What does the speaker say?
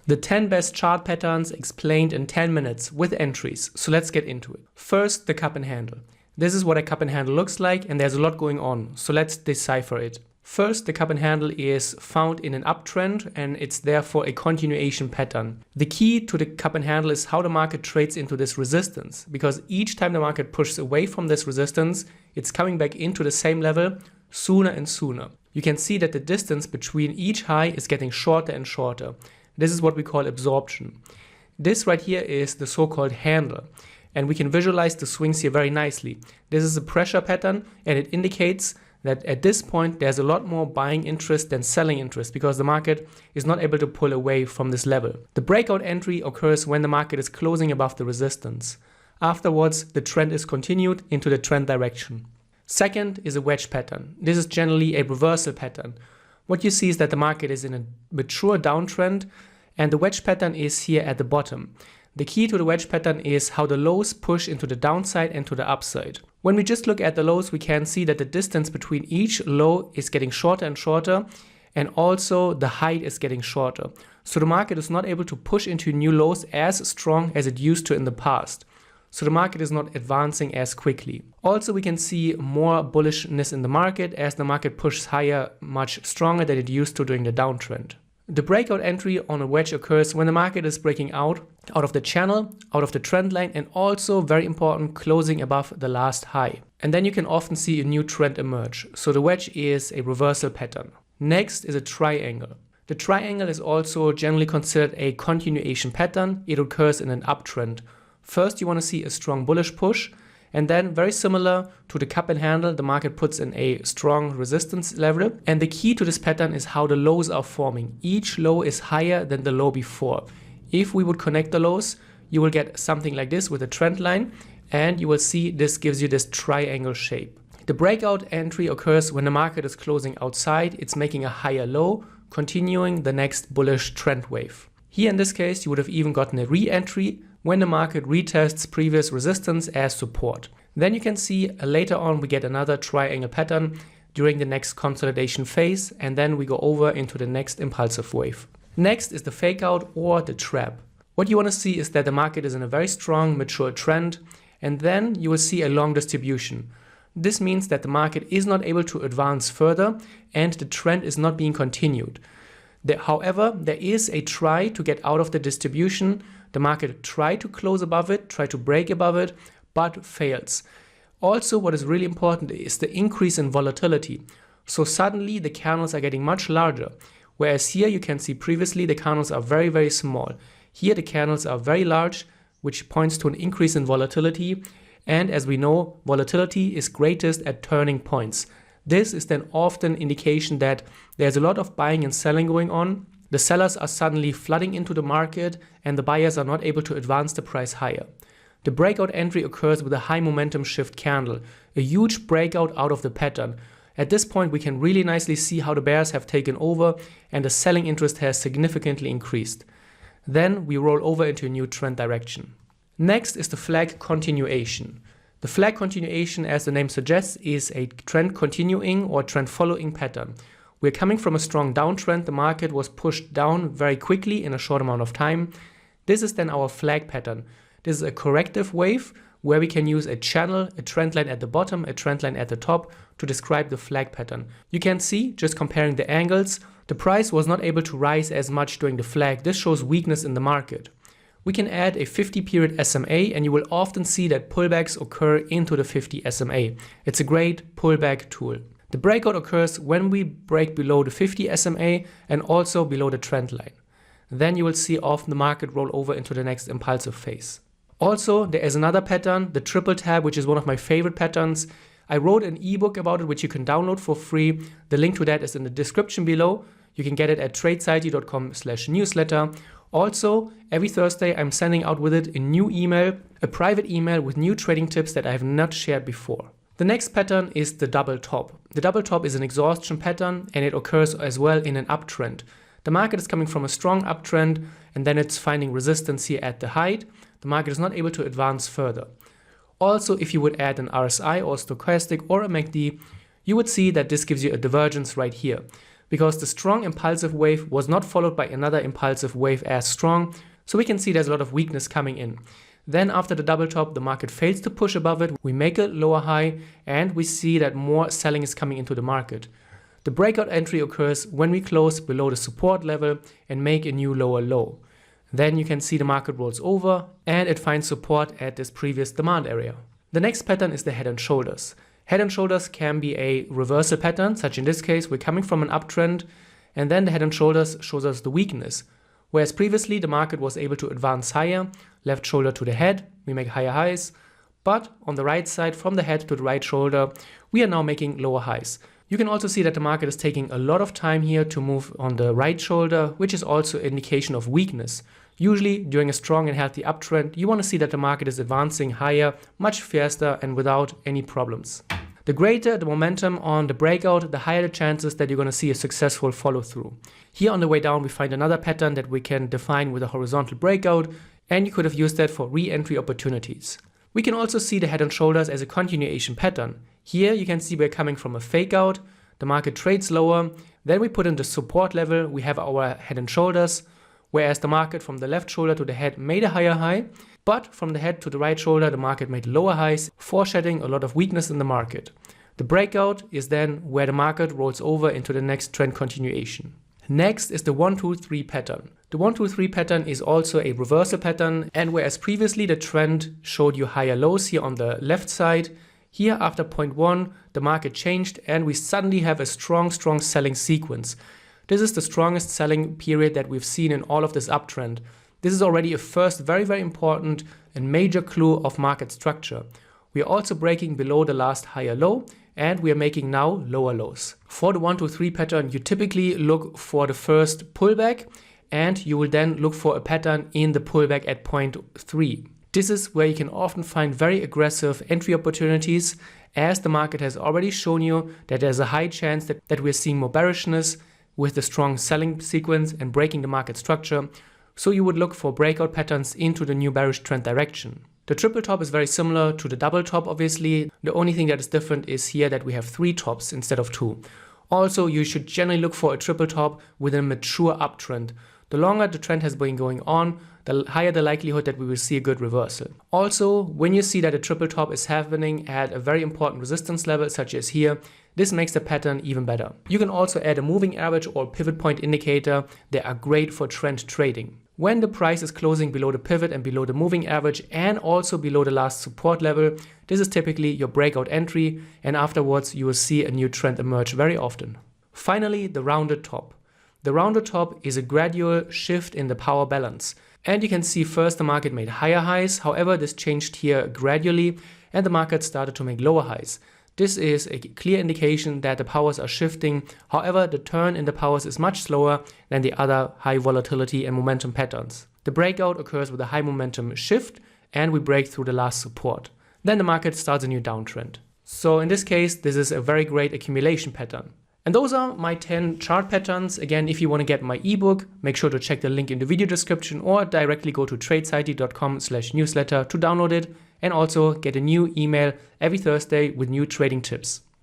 The 10 best chart patterns explained in 10 minutes with entries. So let's get into it. First, the cup and handle. This is what a cup and handle looks like, and there's a lot going on. So let's decipher it. First, the cup and handle is found in an uptrend, and it's therefore a continuation pattern. The key to the cup and handle is how the market trades into this resistance, because each time the market pushes away from this resistance, it's coming back into the same level sooner and sooner. You can see that the distance between each high is getting shorter and shorter. This is what we call absorption. This right here is the so-called handle, and we can visualize the swings here very nicely. This is a pressure pattern, and it indicates that at this point there's a lot more buying interest than selling interest because the market is not able to pull away from this level. The breakout entry occurs when the market is closing above the resistance. Afterwards, the trend is continued into the trend direction. Second is a wedge pattern. This is generally a reversal pattern. What you see is that the market is in a mature downtrend, and the wedge pattern is here at the bottom. The key to the wedge pattern is how the lows push into the downside and to the upside. When we just look at the lows, we can see that the distance between each low is getting shorter and shorter, and also the height is getting shorter. So the market is not able to push into new lows as strong as it used to in the past. So the market is not advancing as quickly. Also, we can see more bullishness in the market as the market pushes higher much stronger than it used to during the downtrend. The breakout entry on a wedge occurs when the market is breaking out of the channel, out of the trend line, and also, very important, closing above the last high. And then you can often see a new trend emerge. So the wedge is a reversal pattern. Next is a triangle. The triangle is also generally considered a continuation pattern. It occurs in an uptrend. First, you want to see a strong bullish push, and then, very similar to the cup and handle, the market puts in a strong resistance level. And the key to this pattern is how the lows are forming. Each low is higher than the low before. If we would connect the lows, you will get something like this with a trend line, and you will see this gives you this triangle shape. The breakout entry occurs when the market is closing outside, it's making a higher low, continuing the next bullish trend wave. Here in this case, you would have even gotten a re-entry when the market retests previous resistance as support. Then you can see later on we get another triangle pattern during the next consolidation phase, and then we go over into the next impulsive wave. Next is the fake out or the trap. What you want to see is that the market is in a very strong mature trend, and then you will see a long distribution. This means that the market is not able to advance further and the trend is not being continued. However, there is a try to get out of the distribution. The market tried to close above it, tried to break above it, but fails. Also, what is really important is the increase in volatility. So suddenly the candles are getting much larger, whereas here you can see previously the candles are very, very small. Here the candles are very large, which points to an increase in volatility. And as we know, volatility is greatest at turning points. This is then often indication that there's a lot of buying and selling going on. The sellers are suddenly flooding into the market and the buyers are not able to advance the price higher. The breakout entry occurs with a high momentum shift candle, a huge breakout out of the pattern. At this point, we can really nicely see how the bears have taken over and the selling interest has significantly increased. Then we roll over into a new trend direction. Next is the flag continuation. The flag continuation, as the name suggests, is a trend continuing or trend following pattern. We're coming from a strong downtrend. The market was pushed down very quickly in a short amount of time. This is then our flag pattern. This is a corrective wave where we can use a channel, a trend line at the bottom, a trend line at the top to describe the flag pattern. You can see, just comparing the angles, the price was not able to rise as much during the flag. This shows weakness in the market. We can add a 50 period SMA, and you will often see that pullbacks occur into the 50 SMA. It's a great pullback tool. The breakout occurs when we break below the 50 SMA and also below the trend line. Then you will see often the market roll over into the next impulsive phase. Also, there is another pattern, the triple tab, which is one of my favorite patterns. I wrote an ebook about it, which you can download for free. The link to that is in the description below. You can get it at Tradeciety.com/newsletter. Also, every Thursday I'm sending out with it a new email, a private email with new trading tips that I have not shared before. The next pattern is the double top. The double top is an exhaustion pattern and it occurs as well in an uptrend. The market is coming from a strong uptrend and then it's finding resistance here at the height. The market is not able to advance further. Also, if you would add an RSI or stochastic or a MACD, you would see that this gives you a divergence right here. because the strong impulsive wave was not followed by another impulsive wave as strong, so we can see there's a lot of weakness coming in. Then after the double top, the market fails to push above it, we make a lower high, and we see that more selling is coming into the market. The breakout entry occurs when we close below the support level and make a new lower low. Then you can see the market rolls over and it finds support at this previous demand area. The next pattern is the head and shoulders. Head and shoulders can be a reversal pattern, such in this case we're coming from an uptrend and then the head and shoulders shows us the weakness. Whereas previously the market was able to advance higher, left shoulder to the head, we make higher highs, but on the right side from the head to the right shoulder we are now making lower highs. You can also see that the market is taking a lot of time here to move on the right shoulder, which is also an indication of weakness. Usually during a strong and healthy uptrend, you want to see that the market is advancing higher, much faster and without any problems. The greater the momentum on the breakout, the higher the chances that you're going to see a successful follow through. Here on the way down we find another pattern that we can define with a horizontal breakout, and you could have used that for re-entry opportunities. We can also see the head and shoulders as a continuation pattern. Here you can see we're coming from a fake out, the market trades lower, then we put in the support level, we have our head and shoulders, whereas the market from the left shoulder to the head made a higher high, but from the head to the right shoulder the market made lower highs, foreshadowing a lot of weakness in the market. The breakout is then where the market rolls over into the next trend continuation. Next is the 1, 2, 3 pattern. The 1, 2, 3 pattern is also a reversal pattern, and whereas previously the trend showed you higher lows here on the left side, here after point 1 the market changed and we suddenly have a strong selling sequence. This is the strongest selling period that we've seen in all of this uptrend. This is already a first very important and major clue of market structure. We are also breaking below the last higher low and we are making now lower lows. For the 1, 2, 3 pattern you typically look for the first pullback and you will then look for a pattern in the pullback at point 3. This is where you can often find very aggressive entry opportunities, as the market has already shown you that there's a high chance that we're seeing more bearishness with the strong selling sequence and breaking the market structure, so you would look for breakout patterns into the new bearish trend direction. The triple top is very similar to the double top obviously, the only thing that is different is here that we have 3 tops instead of 2. Also you should generally look for a triple top with a mature uptrend. The longer the trend has been going on, the higher the likelihood that we will see a good reversal. Also, when you see that a triple top is happening at a very important resistance level such as here, this makes the pattern even better. You can also add a moving average or pivot point indicator. They are great for trend trading. When the price is closing below the pivot and below the moving average and also below the last support level, this is typically your breakout entry, and afterwards you will see a new trend emerge very often. Finally, the rounded top. The rounded top is a gradual shift in the power balance. And you can see first the market made higher highs, however this changed here gradually and the market started to make lower highs. This is a clear indication that the powers are shifting, however the turn in the powers is much slower than the other high volatility and momentum patterns. The breakout occurs with a high momentum shift and we break through the last support. Then the market starts a new downtrend. So in this case this is a very great accumulation pattern. And those are my 10 chart patterns. Again, if you want to get my ebook, make sure to check the link in the video description or directly go to Tradeciety.com/newsletter to download it and also get a new email every Thursday with new trading tips.